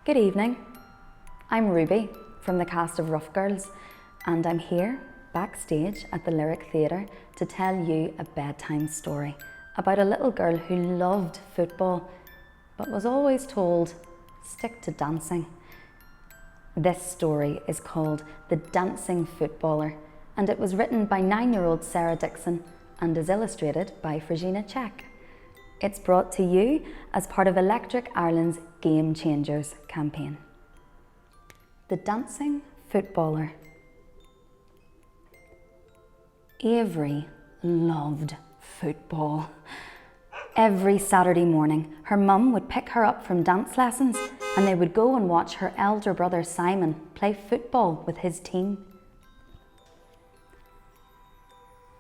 Good evening. I'm Ruby from the cast of Rough Girls, and I'm here backstage at the Lyric Theatre to tell you a bedtime story about a little girl who loved football but was always told, stick to dancing. This story is called The Dancing Footballer, and it was written by 9-year-old Sarah Dickson and is illustrated by Frigina Check. It's brought to you as part of Electric Ireland's Game Changers campaign. The Dancing Footballer. Avery loved football. Every Saturday morning, her mum would pick her up from dance lessons and they would go and watch her elder brother Simon play football with his team.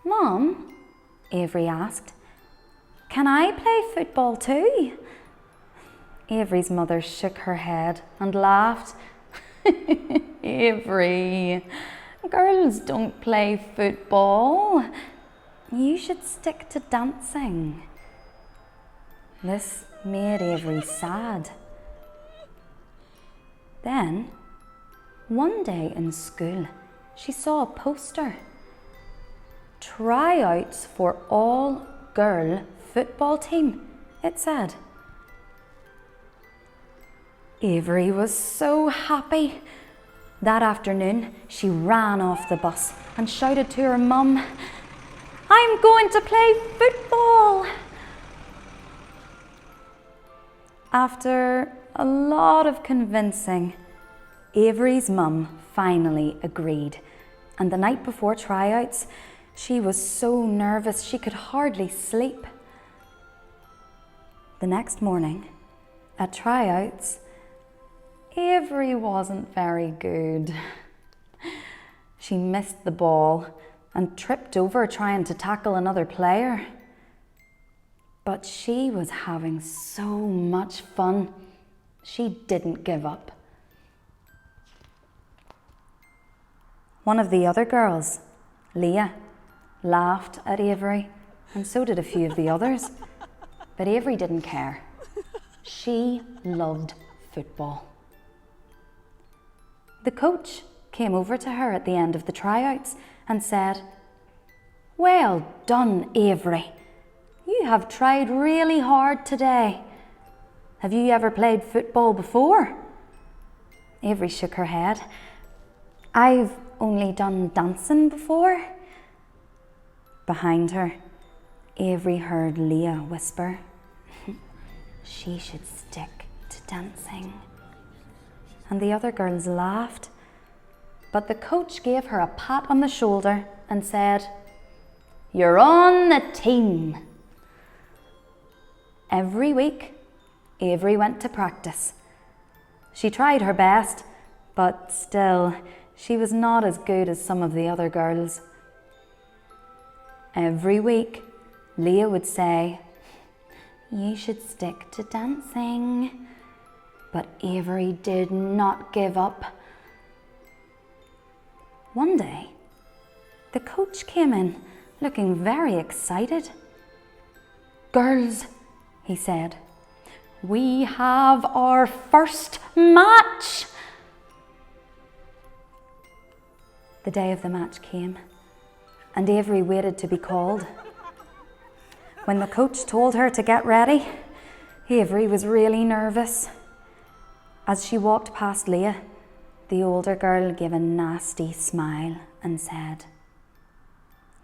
"Mum," Avery asked, "can I play football too?" Avery's mother shook her head and laughed. "Avery, girls don't play football. You should stick to dancing." This made Avery sad. Then, one day in school, she saw a poster. "Tryouts for all-girl football team," it said. Avery was so happy. That afternoon, she ran off the bus and shouted to her mum, "I'm going to play football!" After a lot of convincing, Avery's mum finally agreed, and the night before tryouts, she was so nervous she could hardly sleep. The next morning, at tryouts, Avery wasn't very good. She missed the ball and tripped over trying to tackle another player. But she was having so much fun, she didn't give up. One of the other girls, Leah, laughed at Avery, and so did a few of the others. But Avery didn't care. She loved football. The coach came over to her at the end of the tryouts and said, "Well done, Avery. You have tried really hard today. Have you ever played football before?" Avery shook her head. "I've only done dancing before." Behind her, Avery heard Leah whisper, "She should stick to dancing." And the other girls laughed, but the coach gave her a pat on the shoulder and said, "You're on the team." Every week, Avery went to practice. She tried her best, but still, she was not as good as some of the other girls. Every week, Leah would say, "You should stick to dancing." But Avery did not give up. One day, the coach came in looking very excited. "Girls," he said, "we have our first match." The day of the match came, and Avery waited to be called. When the coach told her to get ready, Avery was really nervous. As she walked past Leah, the older girl gave a nasty smile and said,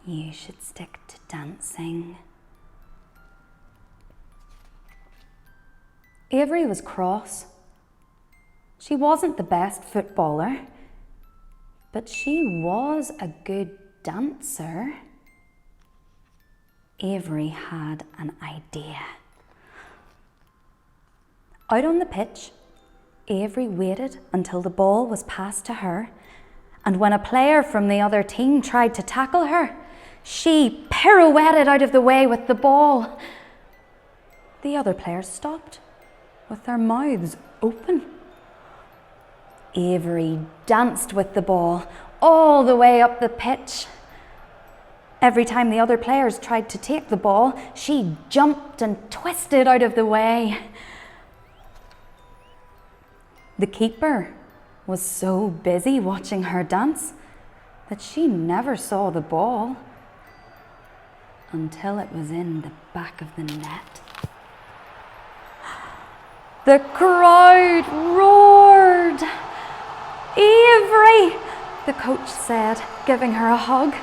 "You should stick to dancing." Avery was cross. She wasn't the best footballer, but she was a good dancer. Avery had an idea. Out on the pitch, Avery waited until the ball was passed to her, and when a player from the other team tried to tackle her, she pirouetted out of the way with the ball. The other players stopped, with their mouths open. Avery danced with the ball all the way up the pitch. Every time the other players tried to take the ball, she jumped and twisted out of the way. The keeper was so busy watching her dance that she never saw the ball until it was in the back of the net. The crowd roared. "Avery," the coach said, giving her a hug,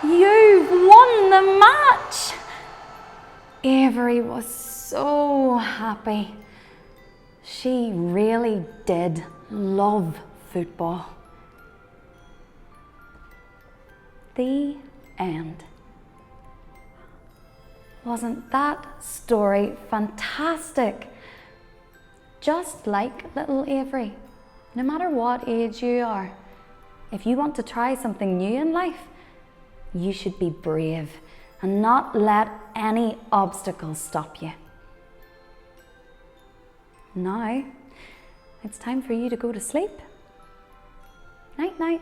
"you've won the match." Avery was so happy. She really did love football. The end. Wasn't that story fantastic? Just like little Avery, no matter what age you are, if you want to try something new in life, you should be brave and not let any obstacles stop you. Now, it's time for you to go to sleep. Night, night.